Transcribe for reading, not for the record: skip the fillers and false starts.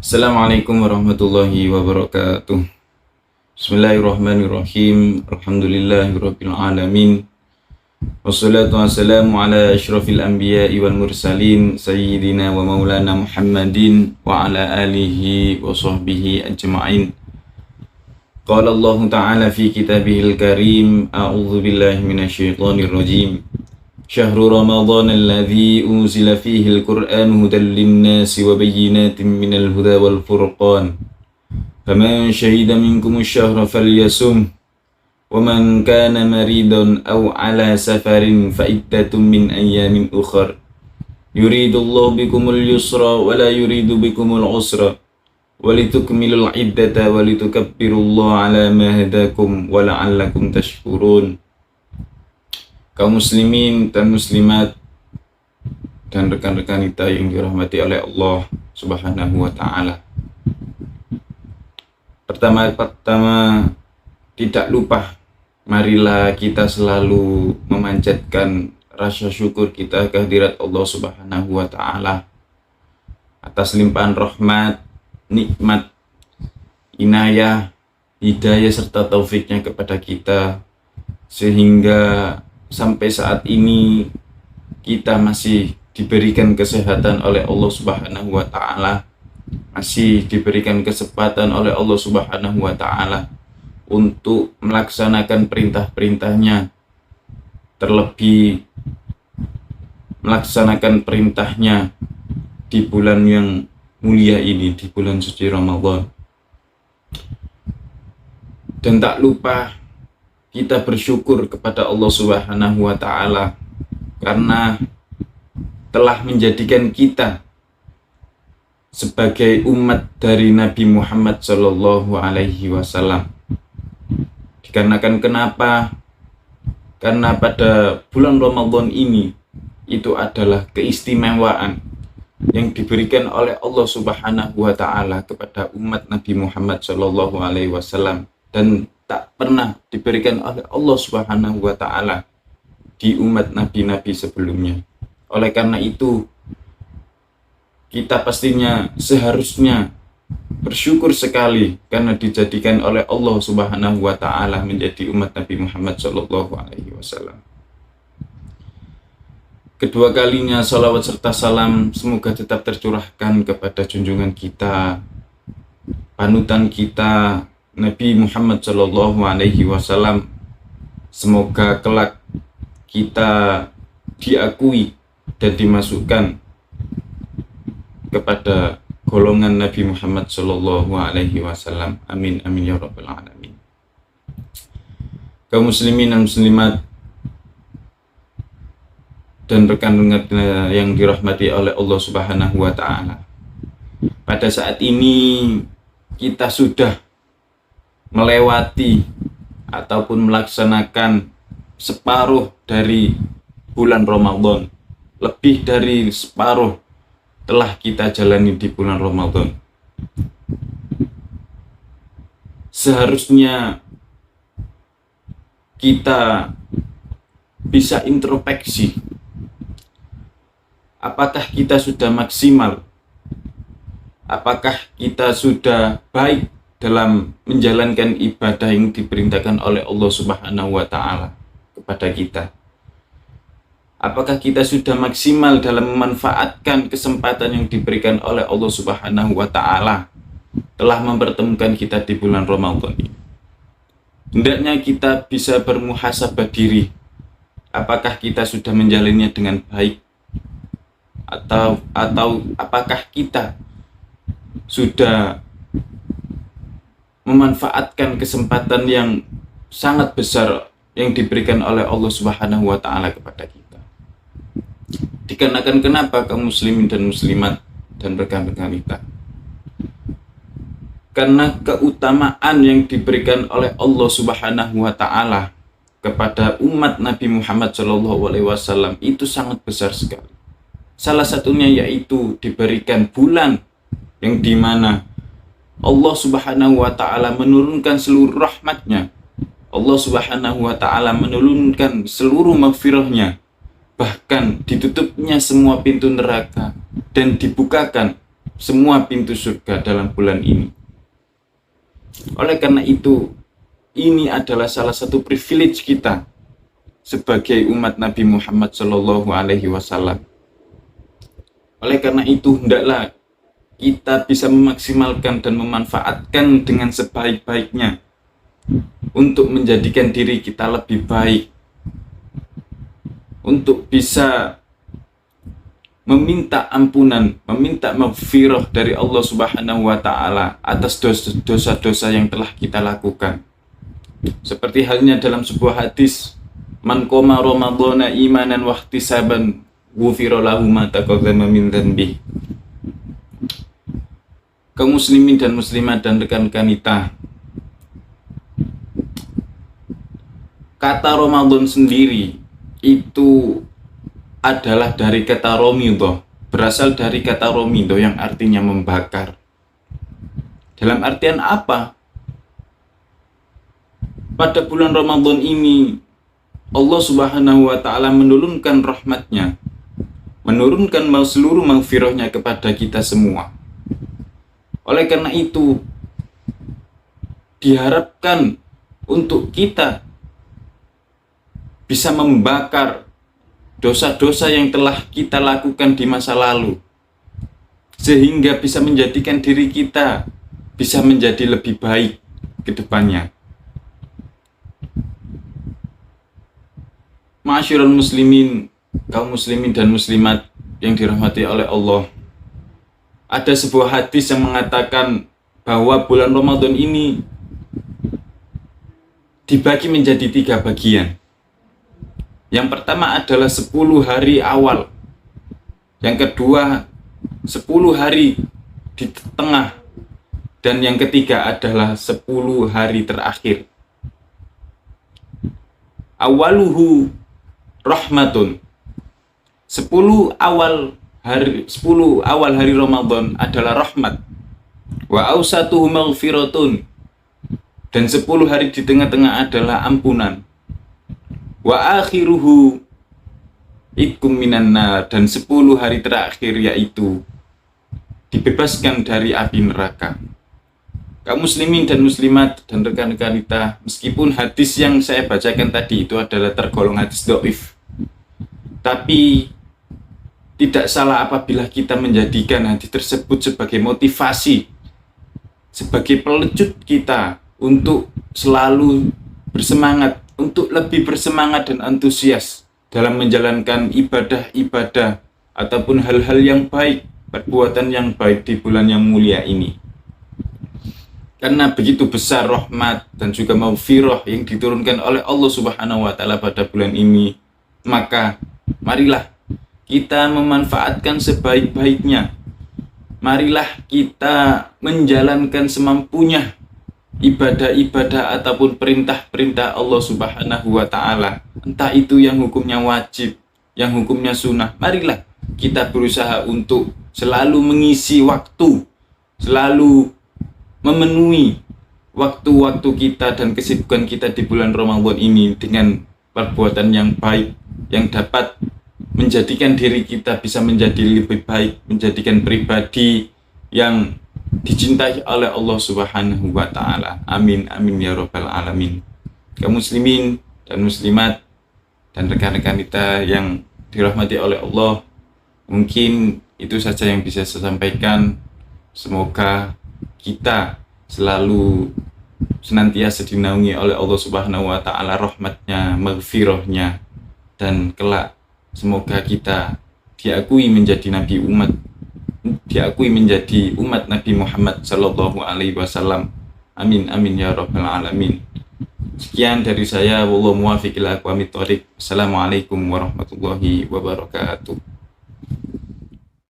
Assalamualaikum warahmatullahi wabarakatuh. Bismillahirrahmanirrahim. Alhamdulillahirabbil alamin. Wassalatu wassalamu ala asyrafil anbiya'i wal mursalin sayyidina wa maulana Muhammadin wa ala alihi wa sahbihi ajma'in. Qala Allah Ta'ala fi kitabihil karim, a'udzu billahi minasyaitonir rajim. Syahrul Ramadan alladzi unzila fihi al-Qur'an hudan lin-nasi wa bayyinatin minal huda wal furqan. Faman syahida minkum asy-syahra falyasum wa man kana maridan aw ala safarin fa iddatun min ayyamin ukhra. Yuridullahu bikumul yusra wa la yuridu bikumul usra wa litukmilul iddata wa litukabbirullaha ala ma hadakum wa la'allakum tashkurun. Kaum muslimin dan muslimat dan rekan-rekan kita yang dirahmati oleh Allah Subhanahu wa taala. Pertama-tama tidak lupa, marilah kita selalu memanjatkan rasa syukur kita kehadirat Allah Subhanahu wa taala atas limpahan rahmat, nikmat, inayah, hidayah serta taufiknya kepada kita, sehingga sampai saat ini kita masih diberikan kesehatan oleh Allah Subhanahu wa taala, masih diberikan kesempatan oleh Allah Subhanahu wa taala untuk melaksanakan perintah-perintahnya, terlebih melaksanakan perintahnya di bulan yang mulia ini, di bulan suci Ramadan. Dan tak lupa kita bersyukur kepada Allah Subhanahu wa taala karena telah menjadikan kita sebagai umat dari Nabi Muhammad Shallallahu alaihi wasallam. Dikarenakan kenapa? Karena pada bulan Ramadan ini itu adalah keistimewaan yang diberikan oleh Allah Subhanahu wa taala kepada umat Nabi Muhammad Shallallahu alaihi wasallam dan tak pernah diberikan oleh Allah Subhanahu wa taala di umat nabi-nabi sebelumnya. Oleh karena itu, kita pastinya seharusnya bersyukur sekali karena dijadikan oleh Allah Subhanahu wa taala menjadi umat Nabi Muhammad sallallahu alaihi wasallam. Kedua kalinya salawat serta salam semoga tetap tercurahkan kepada junjungan kita, panutan kita, Nabi Muhammad Shallallahu alaihi wasallam. Semoga kelak kita diakui dan dimasukkan kepada golongan Nabi Muhammad Shallallahu alaihi wasallam. Amin amin ya rabbal alamin. Kaum muslimin dan muslimat dan rekan-rekan yang dirahmati oleh Allah Subhanahu wa taala. Pada saat ini kita sudah melewati ataupun melaksanakan separuh dari bulan Ramadan. Lebih dari separuh telah kita jalani di bulan Ramadan. Seharusnya kita bisa introspeksi. Apakah kita sudah maksimal? Apakah kita sudah baik dalam menjalankan ibadah yang diperintahkan oleh Allah Subhanahu wa taala kepada kita? Apakah kita sudah maksimal dalam memanfaatkan kesempatan yang diberikan oleh Allah Subhanahu wa taala telah mempertemukan kita di bulan Ramadan ini? Hendaknya kita bisa bermuhasabah diri. Apakah kita sudah menjalannya dengan baik? Atau apakah kita sudah memanfaatkan kesempatan yang sangat besar yang diberikan oleh Allah Subhanahu wa taala kepada kita? Dikarenakan kenapa kaum muslimin dan muslimat dan rekan-rekan kita? Karena keutamaan yang diberikan oleh Allah Subhanahu wa taala kepada umat Nabi Muhammad Shallallahu alaihi wasallam itu sangat besar sekali. Salah satunya yaitu diberikan bulan yang dimana Allah Subhanahu wa taala menurunkan seluruh rahmatnya. Allah Subhanahu wa taala menurunkan seluruh maghfirahnya. Bahkan ditutupnya semua pintu neraka dan dibukakan semua pintu surga dalam bulan ini. Oleh karena itu, ini adalah salah satu privilege kita sebagai umat Nabi Muhammad Shallallahu Alaihi Wasallam. Oleh karena itu, hendaklah kita bisa memaksimalkan dan memanfaatkan dengan sebaik-baiknya untuk menjadikan diri kita lebih baik, untuk bisa meminta ampunan, meminta maghfirah dari Allah Subhanahu wa Ta'ala atas dosa-dosa yang telah kita lakukan. Seperti halnya dalam sebuah hadis, man qoma ramadhana imanan wa ihtisaban ghufira lahu ma taqaddama min dhanbi. Kaum muslimin dan muslimat dan rekan-rekan kita, kata Ramadan sendiri itu adalah dari kata romido, berasal dari kata romido yang artinya membakar. Dalam artian apa? Pada bulan Ramadan ini Allah Subhanahu wa Ta'ala menurunkan rahmatnya, menurunkan seluruh maghfirahnya kepada kita semua. Oleh karena itu, diharapkan untuk kita bisa membakar dosa-dosa yang telah kita lakukan di masa lalu, sehingga bisa menjadikan diri kita bisa menjadi lebih baik ke depannya. Ma'asyiral muslimin, kaum muslimin dan muslimat yang dirahmati oleh Allah, ada sebuah hadis yang mengatakan bahwa bulan Ramadan ini dibagi menjadi 3 bagian. Yang pertama adalah 10 hari awal. Yang kedua 10 hari di tengah. Dan yang ketiga adalah 10 hari terakhir. Awaluhu rahmatun. 10 awal hari Ramadan adalah rahmat. Wa ausatuhu maghfiratun. Dan 10 hari di tengah-tengah adalah ampunan. Wa akhiruhu itkum minan nar. Dan 10 hari terakhir yaitu dibebaskan dari api neraka. Kaum muslimin dan muslimat dan rekan-rekan kita, meskipun hadis yang saya bacakan tadi itu adalah tergolong hadis dhaif, tapi tidak salah apabila kita menjadikan hadis tersebut sebagai motivasi, sebagai pelecut kita untuk selalu bersemangat, untuk lebih bersemangat dan antusias dalam menjalankan ibadah-ibadah ataupun hal-hal yang baik, perbuatan yang baik di bulan yang mulia ini. Karena begitu besar rahmat dan juga maghfirah yang diturunkan oleh Allah Subhanahu wa Ta'ala pada bulan ini, maka marilah kita memanfaatkan sebaik-baiknya. Marilah kita menjalankan semampunya ibadah-ibadah ataupun perintah-perintah Allah Subhanahu wa Ta'ala, entah itu yang hukumnya wajib, yang hukumnya sunnah. Marilah kita berusaha untuk selalu mengisi waktu, selalu memenuhi waktu-waktu kita dan kesibukan kita di bulan Ramadan ini dengan perbuatan yang baik, yang dapat menjadikan diri kita bisa menjadi lebih baik, menjadikan pribadi yang dicintai oleh Allah Subhanahu wa Ta'ala. Amin, amin ya rabbal alamin. Kaum muslimin dan muslimat dan rekan-rekan kita yang dirahmati oleh Allah, mungkin itu saja yang bisa saya sampaikan. Semoga kita selalu senantiasa dinaungi oleh Allah Subhanahu wa Ta'ala rahmatnya, maghfirahnya, dan kelak semoga kita diakui menjadi umat Nabi Muhammad Sallallahu Alaihi Wasallam. Amin amin ya rabbal alamin. Sekian dari saya, wallahu muwaffiq ila aqwamit thoriq. Assalamualaikum warahmatullahi wabarakatuh.